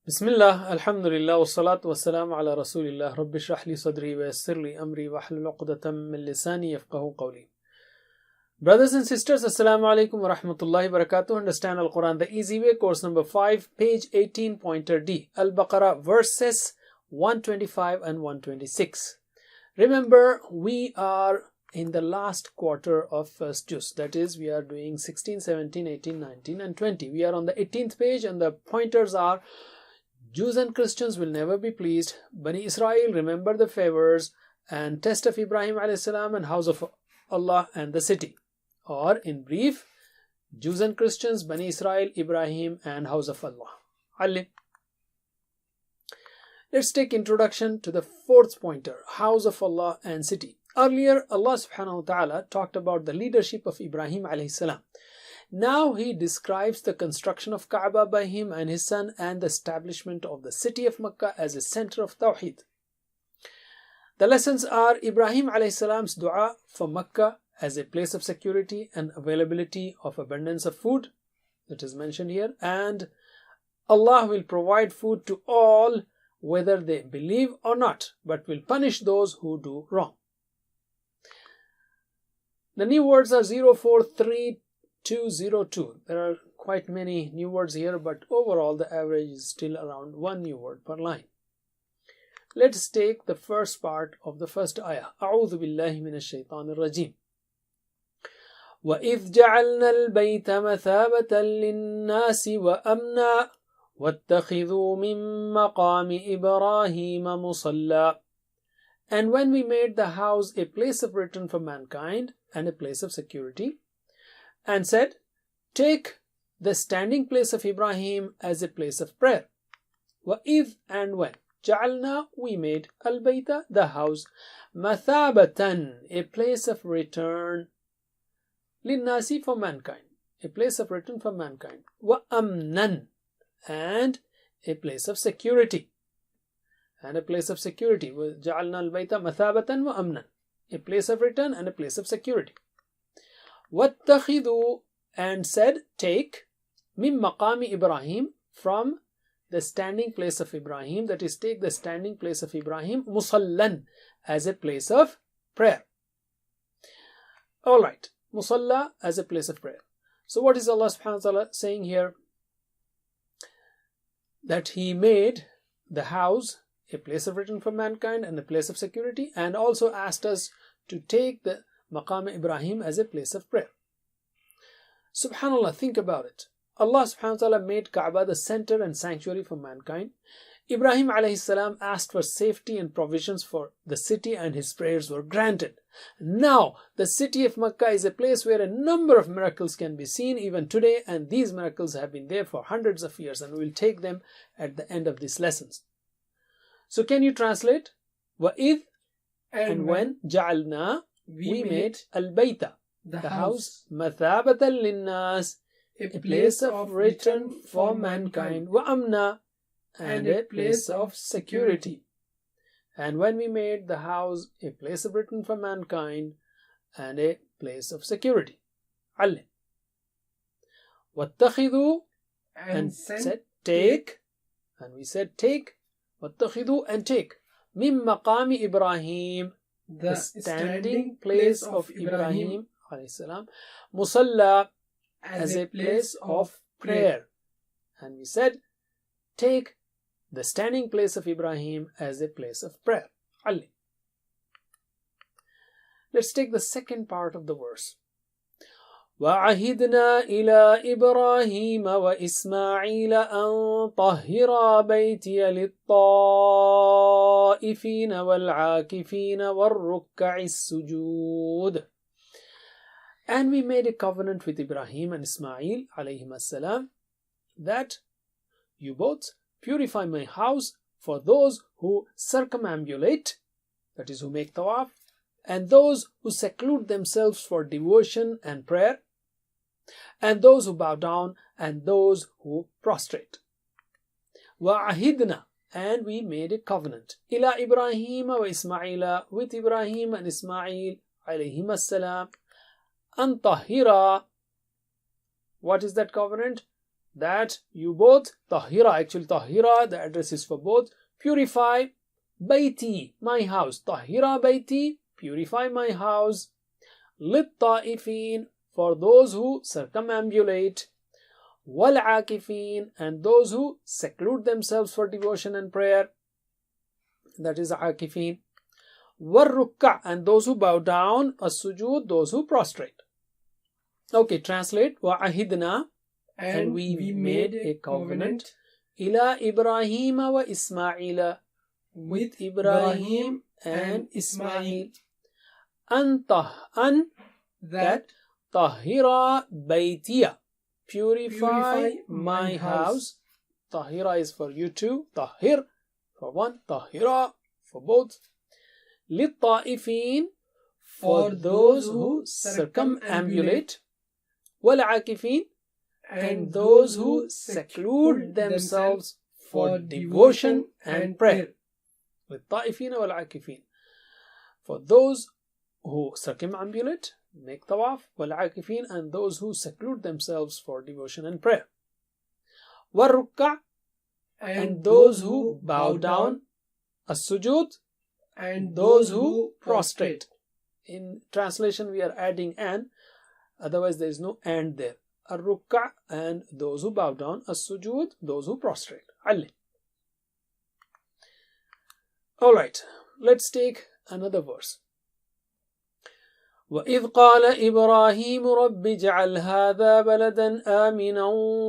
Bismillah, Alhamdulillah, wassalatu wassalamu ala Rasulillah, Rabbi shrah li sadri wa yassir li amri wa hlul uqdatam min lisani yafqahu qawli. Brothers and sisters, Assalamu alaikum wa rahmatullahi wa barakatuh. Understand Al-Quran the easy way, course number 5, page 18, pointer D. Al-Baqarah, verses 125 and 126. Remember, we are in the last quarter of first juz. That is, we are doing 16, 17, 18, 19 and 20. We are on the 18th page and the pointers are: Jews and Christians will never be pleased. Bani Israel, remember the favors and test of Ibrahim alayhi salam and house of Allah and the city. Or in brief, Jews and Christians, Bani Israel, Ibrahim and house of Allah. Ali. Let's take introduction to the fourth pointer, house of Allah and city. Earlier, Allah subhanahu wa ta'ala talked about the leadership of Ibrahim alayhi salam. Now he describes the construction of Kaaba by him and his son and the establishment of the city of Makkah as a center of Tawheed. The lessons are Ibrahim alayhi salam's dua for Makkah as a place of security and availability of abundance of food, that is mentioned here, and Allah will provide food to all whether they believe or not, but will punish those who do wrong. The new words are 043-202. There are quite many new words here, but overall the average is still around one new word per line. Let's take the first part of the first ayah. أعوذ بالله من الشيطان الرجيم. وَإِذْ جَعَلْنَا الْبَيْتَ مَثَابَةً لِلنَّاسِ وَأَمْنًا وَاتَّخِذُوا مِن مَّقَامِ إِبْرَاهِيمَ مُصَلًّى. And when we made the house a place of return for mankind and a place of security, and said, take the standing place of Ibrahim as a place of prayer. وَإِذْ and when. جَعَلْنَا we made. Al-Bayta the house. مَثَابَةً a place of return. لِلنَّاسِ for mankind. A place of return for mankind. وَأَمْنًا and a place of security. And a place of security. جَعَلْنَا الْبَيْتَ مَثَابَةً وَأَمْنًا a place of return and a place of security. وَاتَّخِذُوا and said, take مِن مَقَامِ Ibrahim from the standing place of Ibrahim, that is, take the standing place of Ibrahim musallan as a place of prayer. Alright, musalla as a place of prayer. So what is Allah subhanahu wa ta'ala saying here? That He made the house a place of return for mankind and a place of security, and also asked us to take the Maqam Ibrahim as a place of prayer. Subhanallah, think about it. Allah subhanahu wa ta'ala made Kaaba the center and sanctuary for mankind. Ibrahim alayhi salam asked for safety and provisions for the city and his prayers were granted. Now, the city of Makkah is a place where a number of miracles can be seen even today, and these miracles have been there for hundreds of years, and we will take them at the end of these lessons. So can you translate? وَإِذْ and when جَعَلْنَا we made Al-Bayta the house مَثَابَةً لِلنَّاسِ a place of return for mankind, وَأَمْنًا and a place of security. And when we made the house a place of return for mankind and a place of security. Ali. وَاتَّخِذُوا and said take, and we said take. وَاتَّخِذُوا and take. مِن مَقَامِ Ibrahim the standing place of Ibrahim alayhi salam, musalla as a place of prayer. And we said, take the standing place of Ibrahim as a place of prayer. Ali. Let's take the second part of the verse. وَعَهِدْنَا إِلَىٰ إِبْرَاهِيمَ وَإِسْمَاعِيلَ أَن طَهِّرَا بَيْتِيَ لِلطَّائِفِينَ وَالْعَاكِفِينَ وَالرُّكَّعِ السُّجُودِ. And we made a covenant with Ibrahim and Ismail alayhim as-salam that you both purify my house for those who circumambulate, that is, who make tawaf, and those who seclude themselves for devotion and prayer, and those who bow down, and those who prostrate. وَعَهِدْنَا and we made a covenant. إِلَىٰ إِبْرَاهِيمَ وَإِسْمَعِيلَ with Ibrahim and Ismail alayhim as-salam. أَن طَهِّرَا what is that covenant? that you both tahira, actually tahira, the address is for both, purify bayti, my house. Tahira bayti, purify my house. Lit-ta'ifin, for those who circumambulate. Wal-akifin, and those who seclude themselves for devotion and prayer. That is akifin. War-rukka, and those who bow down. As-sujud, those who prostrate. Okay, translate. Wa-ahidna, and we made a covenant. Ila Ibrahim wa Ismaila, with Ibrahim and Ismail. An that tahira baytiya, purify my house. Tahira is for you two, tahir for one, tahira for both. Lit-ta'ifin, for those who circumambulate. Wal-akifin, and those who seclude themselves for devotion and prayer. Lit-ta'ifin wal-akifin, for those who circumambulate, make tawaf. Wal-akifin, and those who seclude themselves for devotion and prayer. War-rukka, and those who bow down. As-sujud, and those who prostrate. In translation we are adding an, otherwise there is no and there. Ar-rukka, and those who bow down. As-sujud, those who prostrate. Ali. Alright, let's take another verse. وَإِذْ قَالَ إِبْرَاهِيمُ رَبِّ اجْعَلْ هَذَا بَلَدًا آمِنًا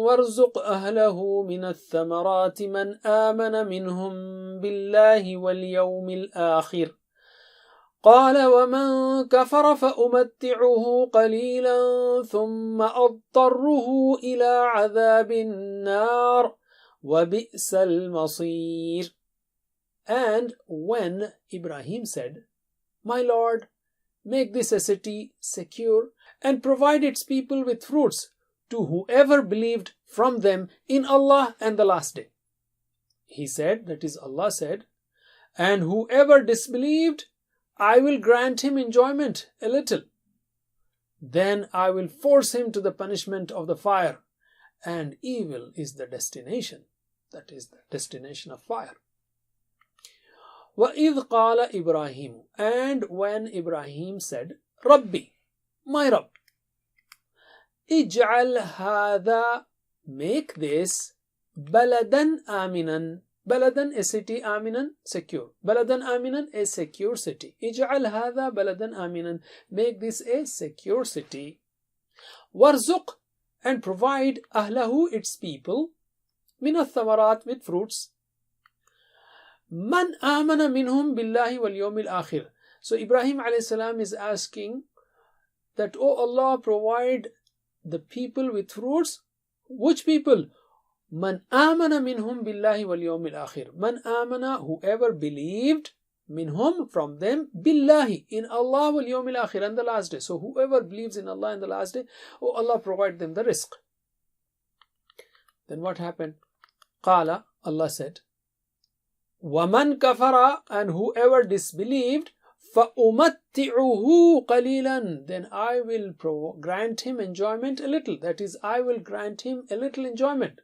وَارْزُقْ أَهْلَهُ مِنَ الثَّمَرَاتِ مَنْ آمَنَ مِنْهُمْ بِاللَّهِ وَالْيَوْمِ الْآخِرِ قال ومن كفر فأمتعه قليلا ثم أضطره إلى عذاب النار وبئس المصير. And when Ibrahim said, My Lord, make this a city secure and provide its people with fruits to whoever believed from them in Allah and the last day. He said, that is Allah said, and whoever disbelieved, I will grant him enjoyment a little. Then I will force him to the punishment of the fire, and evil is the destination. That is the destination of fire. وَإِذْ قَالَ إِبْرَاهِيمُ, and when Ibrahim said, Rabbi, my Rabb, اجعل هذا, make this, بلدا آمنا, بلدا a city, آمنا secure, بلدا آمنا a secure city, اجعل هذا بلدا آمنا, make this a secure city, وارزق, and provide أهله, its people, من الثمرات, with fruits, من آمن منهم بالله واليوم الآخر. So Ibrahim alayhi salam is asking that, oh Allah, provide the people with fruits. Which people? Man amana minhum billahi wal yawmil akhir. Man amana, whoever believed, minhum, from them, billahi, in Allah wal yawmil akhir, and the last day. So whoever believes in Allah and the last day, oh Allah, provide them the rizq. Then what happened? Qala, Allah said, وَمَنْ كَفَرَ, and whoever disbelieved, فَأُمَتِّعُهُ قَلِيلًا, then I will grant him enjoyment a little. That is, I will grant him a little enjoyment.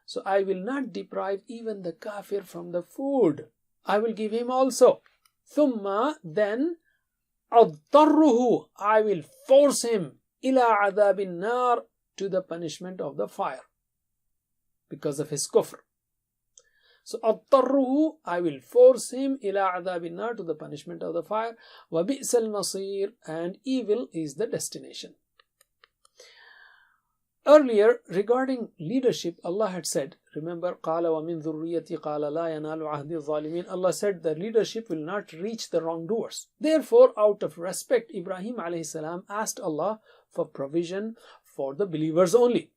So I will not deprive even the kafir from the food. I will give him also. ثُمَّ, then, أَضْطَرُّهُ, I will force him, إِلَىٰ عَذَابِ النَّارِ, to the punishment of the fire, because of his kufr. So أضطره, I will force him إلى عذاب النار, to the punishment of the fire. وبئس المصير, and evil is the destination. Earlier, regarding leadership, Allah had said, remember, قال ومن ذريتي قال لا ينال عهد الظالمين. Allah said the leadership will not reach the wrongdoers. Therefore, out of respect, Ibrahim alayhi salam asked Allah for provision for the believers only.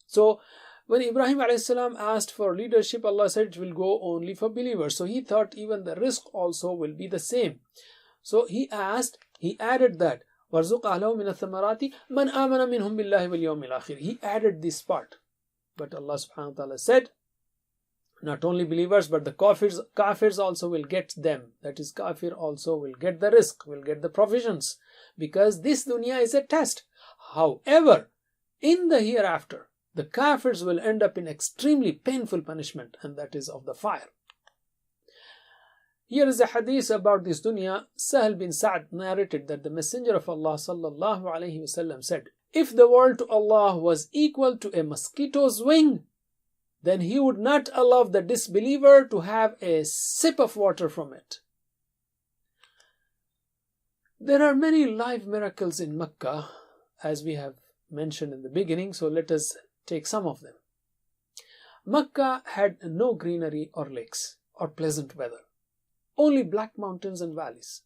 So when Ibrahim a.s. asked for leadership, Allah said it will go only for believers. So he thought even the rizq also will be the same. So he added that, وَارْزُقْ أَهْلَهُ مِنَ الثَّمَرَاتِ مَنْ آمَنَ مِنْهُمْ بِاللَّهِ وَالْيَوْمِ الْآخِرِ. He added this part. But Allah subhanahu wa ta'ala said, not only believers, but the kafirs also will get them. That is, kafir also will get the rizq, will get the provisions. Because this dunya is a test. However, in the hereafter, the kafirs will end up in extremely painful punishment, and that is of the fire. Here is a hadith about this dunya. Sahal bin Sa'd narrated that the Messenger of Allah sallallahu alaihi wasallam said, if the world to Allah was equal to a mosquito's wing, then He would not allow the disbeliever to have a sip of water from it. There are many live miracles in Mecca, as we have mentioned in the beginning, so let us take some of them. Mecca had no greenery or lakes or pleasant weather, only black mountains and valleys.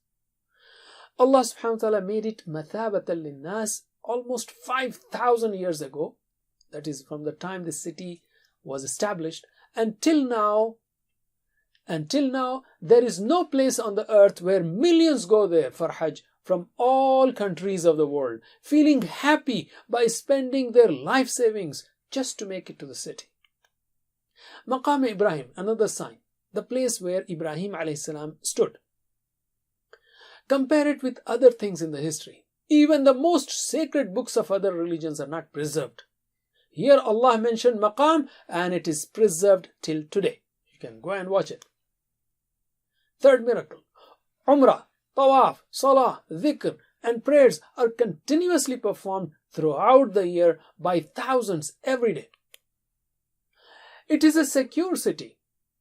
Allah subhanahu wa ta'ala made it mathabatan linnas almost 5,000 years ago, that is from the time the city was established, until now there is no place on the earth where millions go there for Hajj from all countries of the world, feeling happy by spending their life savings just to make it to the city. Maqam Ibrahim, another sign, the place where Ibrahim alayhi salam stood. Compare it with other things in the history. Even the most sacred books of other religions are not preserved. Here Allah mentioned Maqam and it is preserved till today. You can go and watch it. Third miracle, Umrah, Tawaf, Salah, Dhikr and prayers are continuously performed throughout the year by thousands every day. It is a secure city.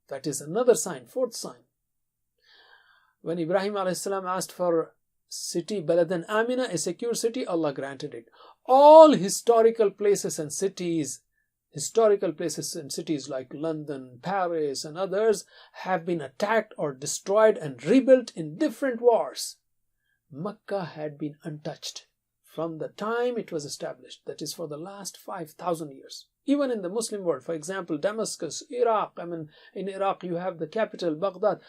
That is another sign, fourth sign. When Ibrahim a.s. asked for city Baladan Amina, a secure city, Allah granted it. All historical places and cities like London, Paris and others have been attacked or destroyed and rebuilt in different wars. Mecca had been untouched from the time it was established, that is for the last 5,000 years. Even in the Muslim world, for example, Damascus, Iraq, in Iraq you have the capital, Baghdad.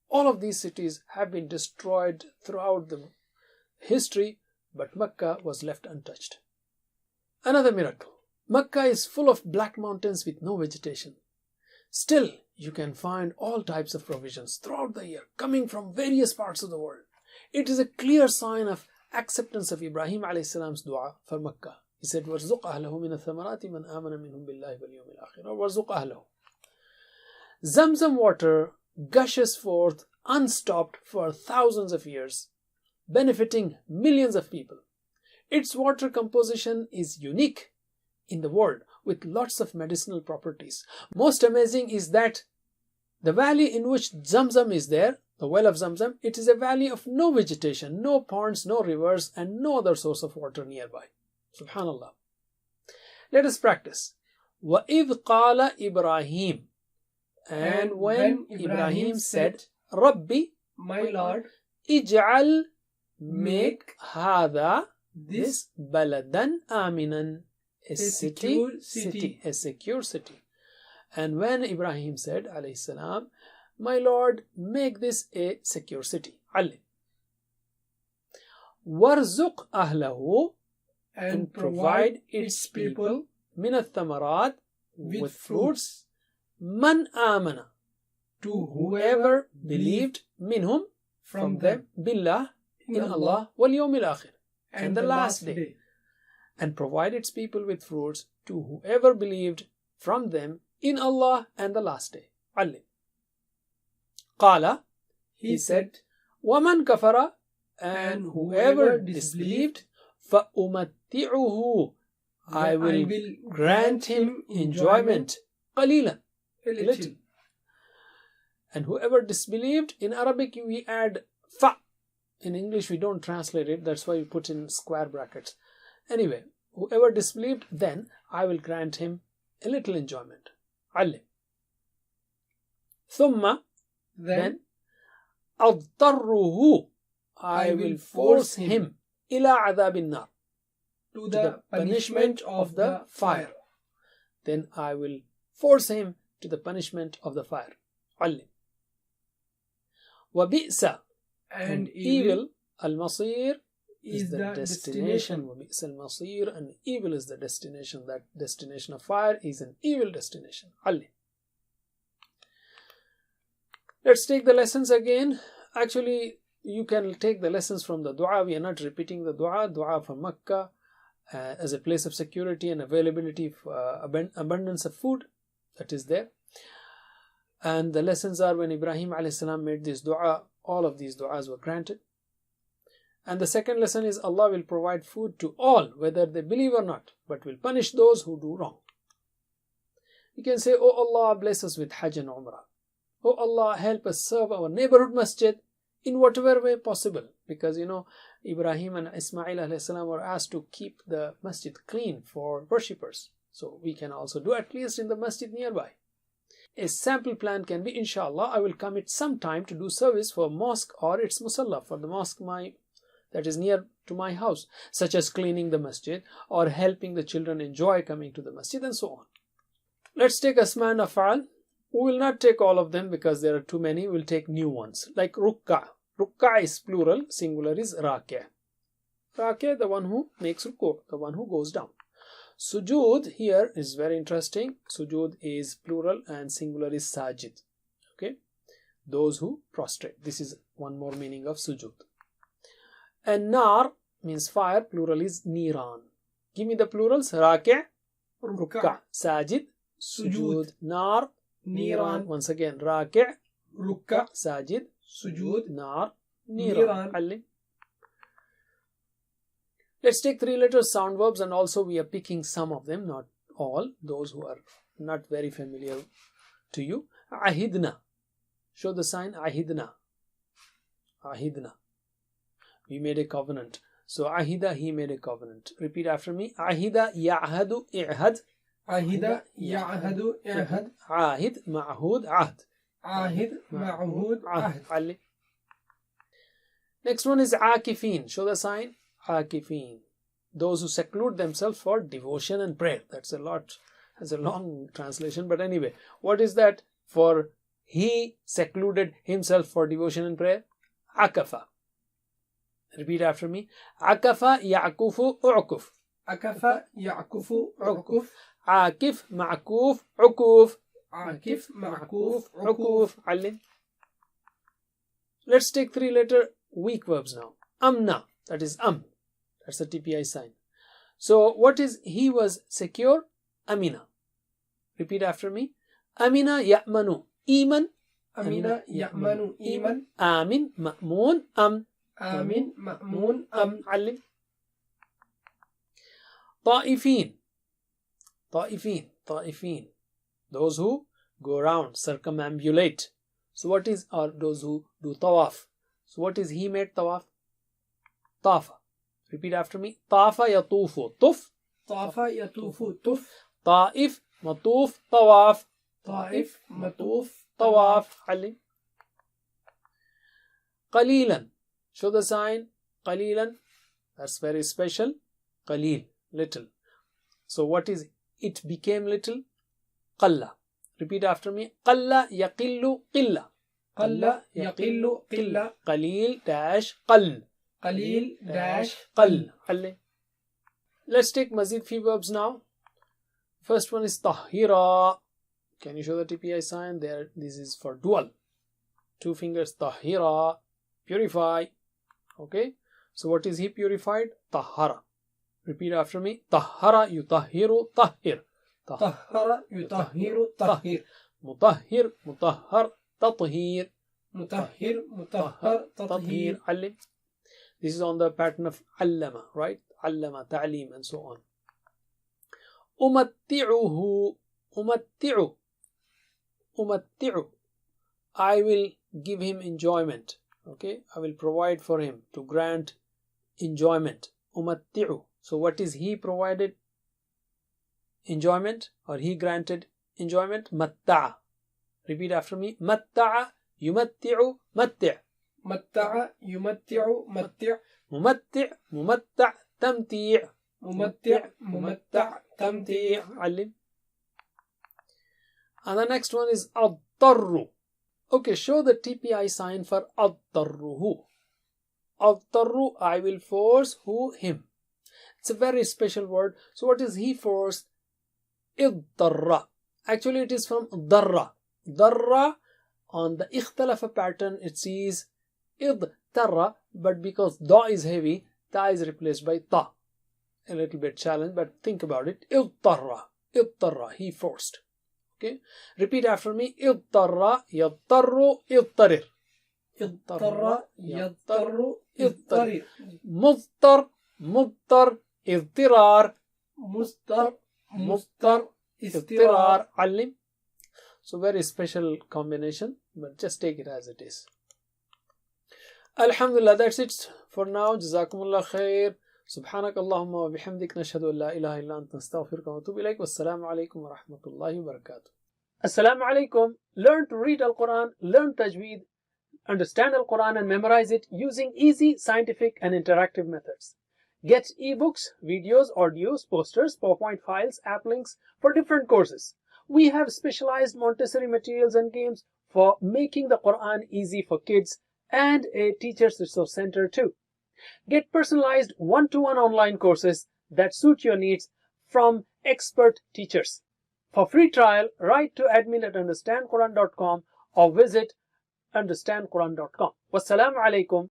All of these cities have been destroyed throughout the history, but Mecca was left untouched. Another miracle. Mecca is full of black mountains with no vegetation. Still, you can find all types of provisions throughout the year coming from various parts of the world. It is a clear sign of acceptance of Ibrahim a.s. dua for Mecca. He said, وَارْزُقْ أَهْلَهُ مِنَ الثَّمَرَاتِ مَنْ آمَنَ مِنْهُمْ بِاللَّهِ وَالْيَوْمِ الْآخِرِ, or وَارْزُقْ أَهْلَهُ. Zamzam gushes forth unstopped for thousands of years, benefiting millions of people. Its water composition is unique in the world with lots of medicinal properties. Most amazing is that the valley in which Zamzam is there, the well of Zamzam, it is a valley of no vegetation, no ponds, no rivers and no other source of water nearby. Subhanallah. Let us practice. وَإِذْ قَالَ إِبْرَاهِيمُ, and when Ibrahim said, Rabbi, my Lord, ij'al, make, hada, this, baladan aminan, a secure city. And when Ibrahim said, alayhi salam, my Lord, make this a secure city. Ali. Warzuq ahlahu, and provide its people, minat thamarat, with fruits, man amana, to whoever believed, minhum, from them, billah, in Allah, wal yawmil akhir, and the last day. And provide its people with fruits to whoever believed from them in Allah and the last day. Ali. Qala, he said, waman kafara, and whoever disbelieved, فَأُمَتِّعُهُ, I will grant him enjoyment, qalilan, little. And whoever disbelieved, in Arabic we add fa. In English we don't translate it, that's why we put in square brackets. Anyway, whoever disbelieved, then I will grant him a little enjoyment. Ali. Thumma, then, أَضْطَرُّهُ, I will force him, إِلَىٰ عَذَابِ النَّارِ, to the punishment of the fire. Then I will force him to the punishment of the fire. Ali. وَبِئْسَ, and evil, al-masir, is the destination. وَبِئْسَ الْمَصِيرُ, and evil is the destination. That destination of fire is an evil destination. Ali. Let's take the lessons again. Actually, you can take the lessons from the dua. We are not repeating the dua for Makkah. as a place of security and availability, abundance of food that is there. And the lessons are, when Ibrahim a.s. made this dua, all of these du'as were granted. And the second lesson is, Allah will provide food to all, whether they believe or not, but will punish those who do wrong. You can say, oh Allah, bless us with Hajj and Umrah. Oh Allah, help us serve our neighborhood masjid in whatever way possible. Because Ibrahim and Ismail a.s. were asked to keep the masjid clean for worshippers. So we can also do at least in the masjid nearby. A sample plan can be, inshallah, I will commit some time to do service for mosque or its musalla, for the mosque that is near to my house, such as cleaning the masjid or helping the children enjoy coming to the masjid and so on. Let's take Asma and Af'al. We will not take all of them because there are too many. We will take new ones like Rukka. Rukka is plural, singular is Raqi'. Raqi', the one who makes ruku', the one who goes down. Sujood here is very interesting. Sujood is plural and singular is Sajid. Okay, those who prostrate. This is one more meaning of sujood. And Nar means fire, plural is Niran. Give me the plurals. Raqi', Rukka', Sajid, Sujood, Nar, Niran. Once again, Raqi', Rukka', Sajid, Sujood, Nar, Niran. Let's take 3 letter sound verbs, and also we are picking some of them, not all, those who are not very familiar to you. Ahidna. Show the sign Ahidna. Ahidna. We made a covenant. So Ahida, he made a covenant. Repeat after me. Ahida ya'hadu i'had. Ahida ya'hadu i'had. Ahid ma'hud ahd. Ahid ma'hud ahd. Next one is Akifin. Show the sign. Akifin. Those who seclude themselves for devotion and prayer. That's a long translation, but anyway, what is that? For he secluded himself for devotion and prayer. Akafa. Repeat after me. Akafa ya'kufu u'kuf. Akafa ya'kufu u'kuf. Akif ma'kuf u'kuf. Akif ma'kuf u'kuf. Alim. Let's take 3 letter weak verbs now. Amna. That is That's the TPI sign. So what is he was secure? Amina. Repeat after me. Amina ya'manu. Iman. Amina ya'manu iman. Amin ma'moon am. Amin ma'moon am. Alim. Ta'ifin. Ta'ifin. Those who go around, circumambulate. So what is, or those who do tawaf. So what is he made tawaf? Tafa. Repeat after me. Tafa yatufu tuf. Tafa yatufu tuf. Taif matuf tawaf. Taif matuf tawaf. Ali. Qalilan. Show the sign. Qalilan. That's very special. Qalil. Little. So what is it became little? Qalla. Repeat after me. Qalla yaqillu qilla. Qalla yaqillu qilla. Qalil dash qall. Qalil dash qall. Let's take mazid fi verbs now. First one is tahira. Can you show the TPI sign there? This is for dual. 2 fingers. Tahira. Purify. Okay. So what is he purified? Tahara. Repeat after me. Tahara yutahiru tahir. Tahara yutahiru tahir. Mutahhir mutahhar tathir. Mutahhir mutahhar tathir. Alim. This is on the pattern of allama, right? Allama, ta'lim, and so on. Umatti'uhu. Umatti'u. Umatti'u. I will give him enjoyment. Okay, I will provide for him, to grant enjoyment. Umatti'u. So what is he provided? Enjoyment, or he granted enjoyment? Matta'a. Repeat after me. Matta'a yumatti'u matti'. Matta'a yumatti'u matti'. Mumatti' mumatta' tamti'. Mumatti' mumatta' tamti'. Alim. And the next one is ad-darru. Okay, show the TPI sign for ad-darruhu. Ad-darru, I will force who? Him. It's a very special word. So what is he forced? Id-darra. Actually it is from darra. Darra, on the ikhtalafa pattern it says id-tarra, but because da is heavy, ta is replaced by ta. a little bit challenge, but think about it. اضطر, he forced. Okay, repeat after me. اضطر يضطر اضطرر. اضطر يضطر اضطرر. مضطر اضطرار. مضطر اضطرار. علم. So very special combination, but just take it as it is. Alhamdulillah, that's it for now. Jazakumullah khair. سبحانك اللهم وبحمدك نشهد أن لا إله إلا أنت نستغفرك ونتوب إليك والسلام عليكم ورحمة الله وبركاته. Assalamu alaikum. Learn to read Al-Quran, learn Tajweed, understand Al-Quran and memorize it using easy, scientific and interactive methods. Get ebooks, videos, audios, posters, PowerPoint files, app links for different courses. We have specialized Montessori materials and games for making the Quran easy for kids and a teacher's resource center too. Get personalized one-to-one online courses that suit your needs from expert teachers. For free trial, write to admin@understandquran.com or visit understandquran.com. Wassalamu alaikum